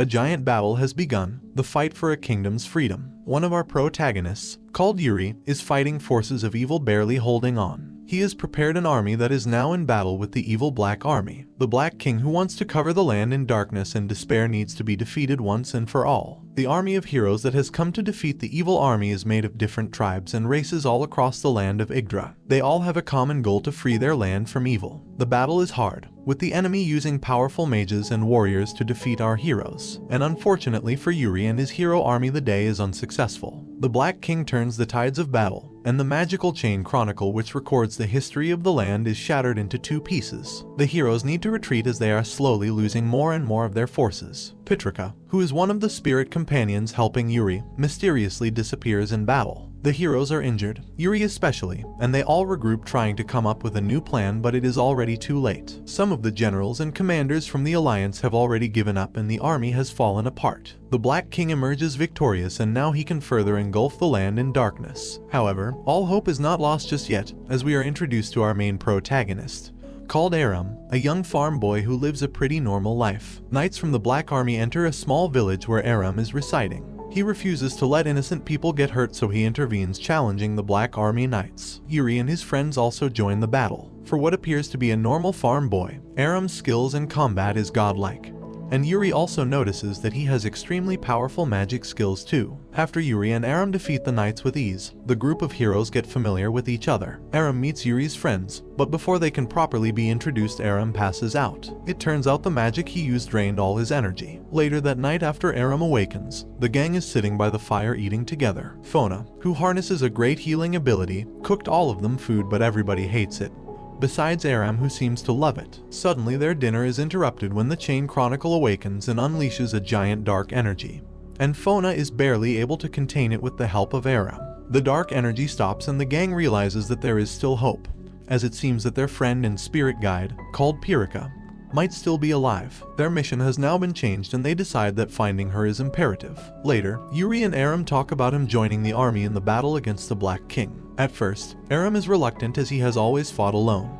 A giant battle has begun, the fight for a kingdom's freedom. One of our protagonists, called Yuri, is fighting forces of evil barely holding on. He has prepared an army that is now in battle with the evil Black Army. The Black King who wants to cover the land in darkness and despair needs to be defeated once and for all. The army of heroes that has come to defeat the evil army is made of different tribes and races all across the land of Yggdra. They all have a common goal to free their land from evil. The battle is hard, with the enemy using powerful mages and warriors to defeat our heroes. And unfortunately for Yuri and his hero army, the day is unsuccessful. The Black King turns the tides of battle, and the magical chain Chronicle which records the history of the land is shattered into two pieces. The heroes need to retreat as they are slowly losing more and more of their forces. Pitrika, who is one of the spirit companions helping Yuri, mysteriously disappears in battle. The heroes are injured, Yuri especially, and they all regroup trying to come up with a new plan, but it is already too late. Some of the generals and commanders from the Alliance have already given up and the army has fallen apart. The Black King emerges victorious and now he can further engulf the land in darkness. However, all hope is not lost just yet, as we are introduced to our main protagonist, called Aram, a young farm boy who lives a pretty normal life. Knights from the Black Army enter a small village where Aram is residing. He refuses to let innocent people get hurt, so he intervenes, challenging the Black Army knights. Yuri and his friends also join the battle. For what appears to be a normal farm boy, Aram's skills in combat is godlike. And Yuri also notices that he has extremely powerful magic skills too. After Yuri and Aram defeat the knights with ease, the group of heroes get familiar with each other. Aram meets Yuri's friends, but before they can properly be introduced, Aram passes out. It turns out the magic he used drained all his energy. Later that night, after Aram awakens, the gang is sitting by the fire eating together. Fona, who harnesses a great healing ability, cooked all of them food, but everybody hates it, besides Aram, who seems to love it. Suddenly their dinner is interrupted when the chain Chronicle awakens and unleashes a giant dark energy, and Fona is barely able to contain it with the help of Aram. The dark energy stops and the gang realizes that there is still hope, as it seems that their friend and spirit guide, called Pirika, might still be alive. Their mission has now been changed and they decide that finding her is imperative. Later, Yuri and Aram talk about him joining the army in the battle against the Black King. At first, Aram is reluctant as he has always fought alone,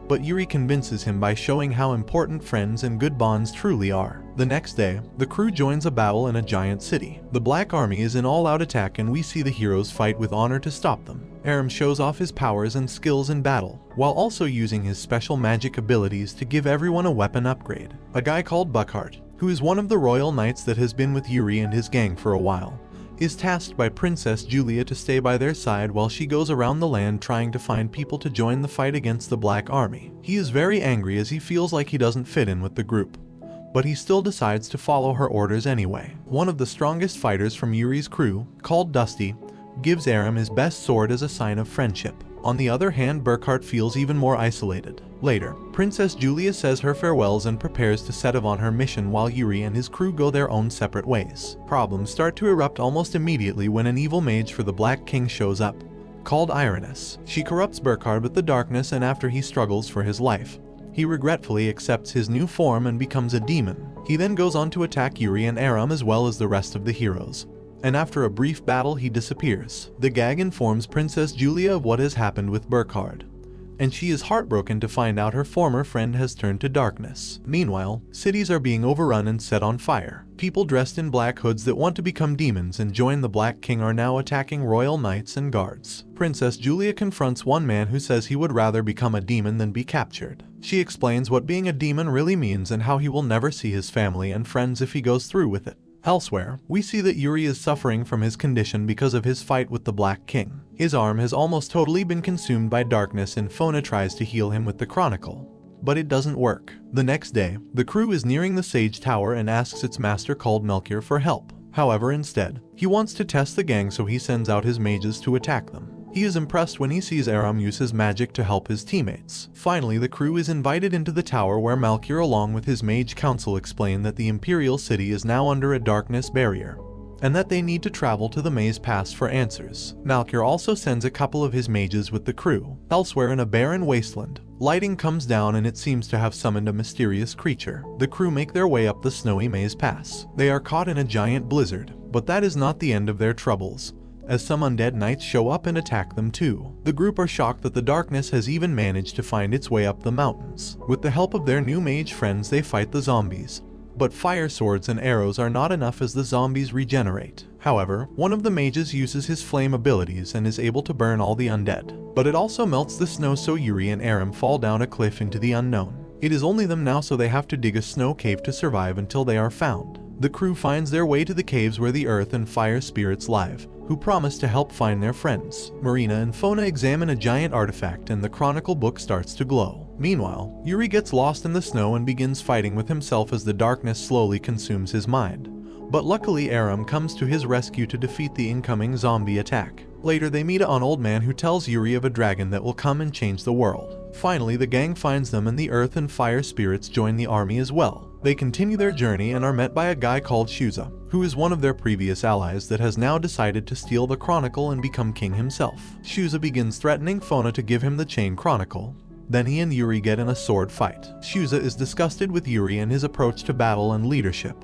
but Yuri convinces him by showing how important friends and good bonds truly are. The next day, the crew joins a battle in a giant city. The Black Army is in all-out attack and we see the heroes fight with honor to stop them. Aram shows off his powers and skills in battle, while also using his special magic abilities to give everyone a weapon upgrade. A guy called Buckhart, who is one of the royal knights that has been with Yuri and his gang for a while, is tasked by Princess Julia to stay by their side while she goes around the land trying to find people to join the fight against the Black Army. He is very angry as he feels like he doesn't fit in with the group, but he still decides to follow her orders anyway. One of the strongest fighters from Yuri's crew, called Dusty, gives Aram his best sword as a sign of friendship. On the other hand, Burkhart feels even more isolated. Later, Princess Julia says her farewells and prepares to set off on her mission while Yuri and his crew go their own separate ways. Problems start to erupt almost immediately when an evil mage for the Black King shows up, called Irenis. She corrupts Burkhart with the darkness, and after he struggles for his life, he regretfully accepts his new form and becomes a demon. He then goes on to attack Yuri and Aram as well as the rest of the heroes, and after a brief battle he disappears. The gang informs Princess Julia of what has happened with Burkhart, and she is heartbroken to find out her former friend has turned to darkness. Meanwhile, cities are being overrun and set on fire. People dressed in black hoods that want to become demons and join the Black King are now attacking royal knights and guards. Princess Julia confronts one man who says he would rather become a demon than be captured. She explains what being a demon really means and how he will never see his family and friends if he goes through with it. Elsewhere, we see that Yuri is suffering from his condition because of his fight with the Black King. His arm has almost totally been consumed by darkness and Fona tries to heal him with the Chronicle, but it doesn't work. The next day, the crew is nearing the Sage Tower and asks its master called Melchior for help. However, instead, he wants to test the gang, so he sends out his mages to attack them. He is impressed when he sees Aram use his magic to help his teammates. Finally, the crew is invited into the tower where Melchior along with his mage council explain that the Imperial City is now under a darkness barrier, and that they need to travel to the Maze Pass for answers. Melchior also sends a couple of his mages with the crew. Elsewhere in a barren wasteland, lighting comes down and it seems to have summoned a mysterious creature. The crew make their way up the snowy Maze Pass. They are caught in a giant blizzard, but that is not the end of their troubles, as some undead knights show up and attack them too. The group are shocked that the darkness has even managed to find its way up the mountains. With the help of their new mage friends, they fight the zombies, But fire swords and arrows are not enough as the zombies regenerate. However, one of the mages uses his flame abilities and is able to burn all the undead. But it also melts the snow, so Yuri and Aram fall down a cliff into the unknown. It is only them now, so they have to dig a snow cave to survive until they are found. The crew finds their way to the caves where the earth and fire spirits live, who promise to help find their friends. Marina and Fona examine a giant artifact and the Chronicle book starts to glow. Meanwhile, Yuri gets lost in the snow and begins fighting with himself as the darkness slowly consumes his mind. But luckily Aram comes to his rescue to defeat the incoming zombie attack. Later they meet an old man who tells Yuri of a dragon that will come and change the world. Finally the gang finds them and the earth and fire spirits join the army as well. They continue their journey and are met by a guy called Shuza, who is one of their previous allies that has now decided to steal the Chronicle and become king himself. Shuza begins threatening Fona to give him the chain Chronicle. Then he and Yuri get in a sword fight. Shuza is disgusted with Yuri and his approach to battle and leadership,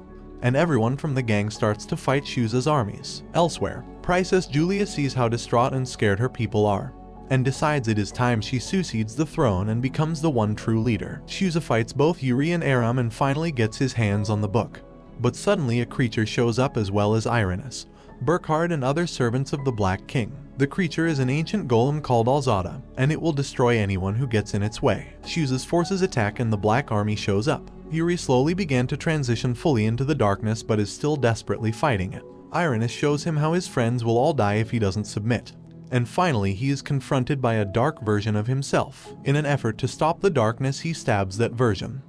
and everyone from the gang starts to fight Shuza's armies. Elsewhere, Princess Julia sees how distraught and scared her people are, and decides it is time she succeeds the throne and becomes the one true leader. Shuza fights both Yuri and Aram and finally gets his hands on the book. But suddenly a creature shows up as well as Irenis, Burkhard and other servants of the Black King. The creature is an ancient golem called Alzada, and it will destroy anyone who gets in its way. Shuza's forces attack and the Black Army shows up. Yuri slowly began to transition fully into the darkness but is still desperately fighting it. Irenis shows him how his friends will all die if he doesn't submit. And finally he is confronted by a dark version of himself. In an effort to stop the darkness he stabs that version.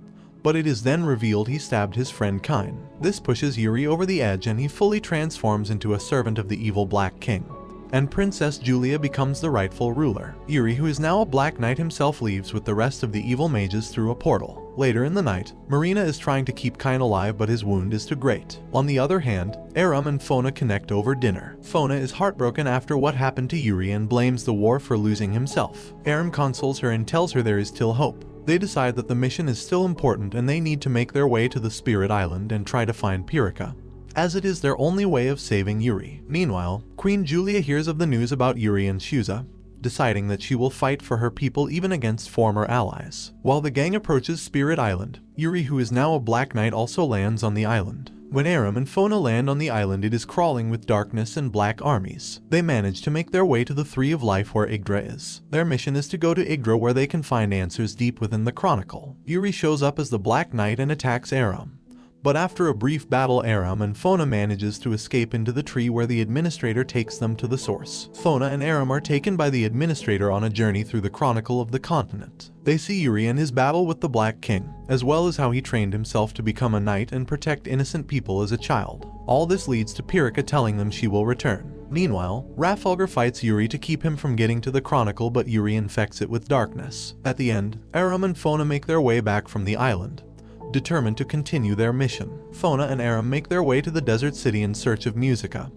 But it is then revealed he stabbed his friend Kine. This pushes Yuri over the edge and he fully transforms into a servant of the evil Black King. And Princess Julia becomes the rightful ruler. Yuri, who is now a Black Knight himself, leaves with the rest of the evil mages through a portal. Later in the night, Marina is trying to keep Kine alive but his wound is too great. On the other hand, Aram and Fona connect over dinner. Fona is heartbroken after what happened to Yuri and blames the war for losing himself. Aram consoles her and tells her there is still hope. They decide that the mission is still important and they need to make their way to the Spirit Island and try to find Pirika, as it is their only way of saving Yuri. Meanwhile, Queen Julia hears of the news about Yuri and Shuza, deciding that she will fight for her people even against former allies. While the gang approaches Spirit Island, Yuri, who is now a Black Knight, also lands on the island. When Aram and Fona land on the island, it is crawling with darkness and black armies. They manage to make their way to the Tree of Life where Yggdra is. Their mission is to go to Yggdra where they can find answers deep within the Chronicle. Yuri shows up as the Black Knight and attacks Aram. But after a brief battle, Aram and Fona manages to escape into the tree where the administrator takes them to the source. Fona and Aram are taken by the administrator on a journey through the Chronicle of the continent. They see Yuri and his battle with the Black King, as well as how he trained himself to become a knight and protect innocent people as a child. All this leads to Pirika telling them she will return. Meanwhile, Rafalgar fights Yuri to keep him from getting to the Chronicle, but Yuri infects it with darkness. At the end, Aram and Fona make their way back from the island, determined to continue their mission. Fona and Aram make their way to the desert city in search of Musica,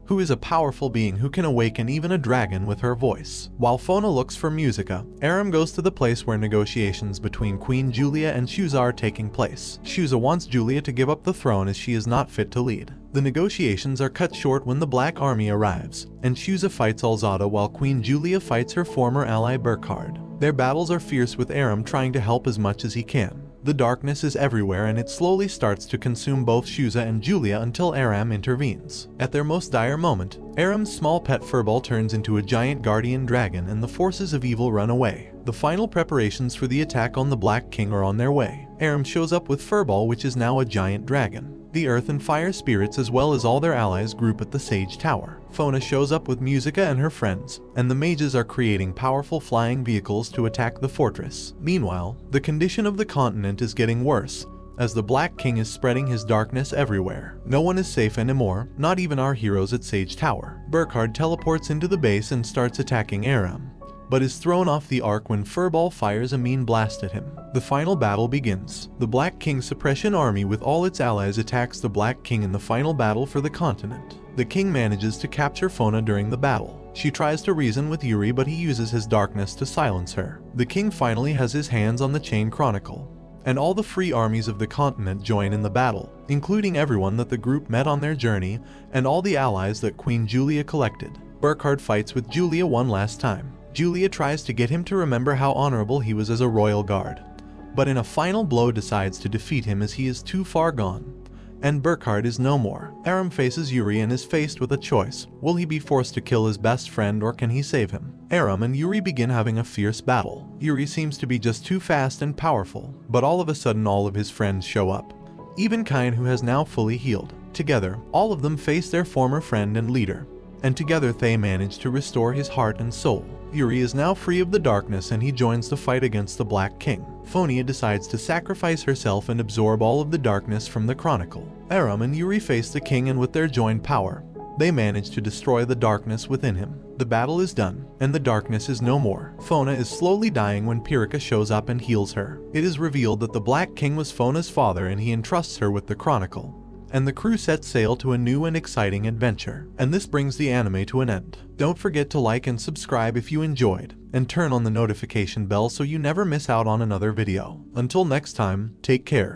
who is a powerful being who can awaken even a dragon with her voice. While Fona looks for Musica, Aram goes to the place where negotiations between Queen Julia and Shuza are taking place. Shuza wants Julia to give up the throne as she is not fit to lead. The negotiations are cut short when the Black Army arrives, and Shuza fights Alzada while Queen Julia fights her former ally Burkhard. Their battles are fierce with Aram trying to help as much as he can. The darkness is everywhere and it slowly starts to consume both Shuza and Julia until Aram intervenes. At their most dire moment, Aram's small pet furball turns into a giant guardian dragon and the forces of evil run away. The final preparations for the attack on the Black King are on their way. Aram shows up with Furball, which is now a giant dragon. The earth and fire spirits as well as all their allies group at the Sage Tower. Fona shows up with Musica and her friends, and the mages are creating powerful flying vehicles to attack the fortress. Meanwhile, the condition of the continent is getting worse, as the Black King is spreading his darkness everywhere. No one is safe anymore, not even our heroes at Sage Tower. Burkhard teleports into the base and starts attacking Aram, but is thrown off the arc when Furball fires a mean blast at him. The final battle begins. The Black King's suppression army with all its allies attacks the Black King in the final battle for the continent. The king manages to capture Fona during the battle. She tries to reason with Yuri, but he uses his darkness to silence her. The king finally has his hands on the Chain Chronicle, and all the free armies of the continent join in the battle, including everyone that the group met on their journey and all the allies that Queen Julia collected. Burkhard fights with Julia one last time. Julia tries to get him to remember how honorable he was as a royal guard, but in a final blow decides to defeat him as he is too far gone. And Burkhard is no more. Aram faces Yuri and is faced with a choice. Will he be forced to kill his best friend or can he save him? Aram and Yuri begin having a fierce battle. Yuri seems to be just too fast and powerful, but all of a sudden all of his friends show up. Even Kain, who has now fully healed. Together, all of them face their former friend and leader, and together they manage to restore his heart and soul. Yuri is now free of the darkness and he joins the fight against the Black King. Fonia decides to sacrifice herself and absorb all of the darkness from the Chronicle. Aram and Yuri face the king and with their joined power, they manage to destroy the darkness within him. The battle is done, and the darkness is no more. Fona is slowly dying when Pirika shows up and heals her. It is revealed that the Black King was Fona's father and he entrusts her with the Chronicle. And the crew sets sail to a new and exciting adventure. And this brings the anime to an end. Don't forget to like and subscribe if you enjoyed, and turn on the notification bell so you never miss out on another video. Until next time, take care.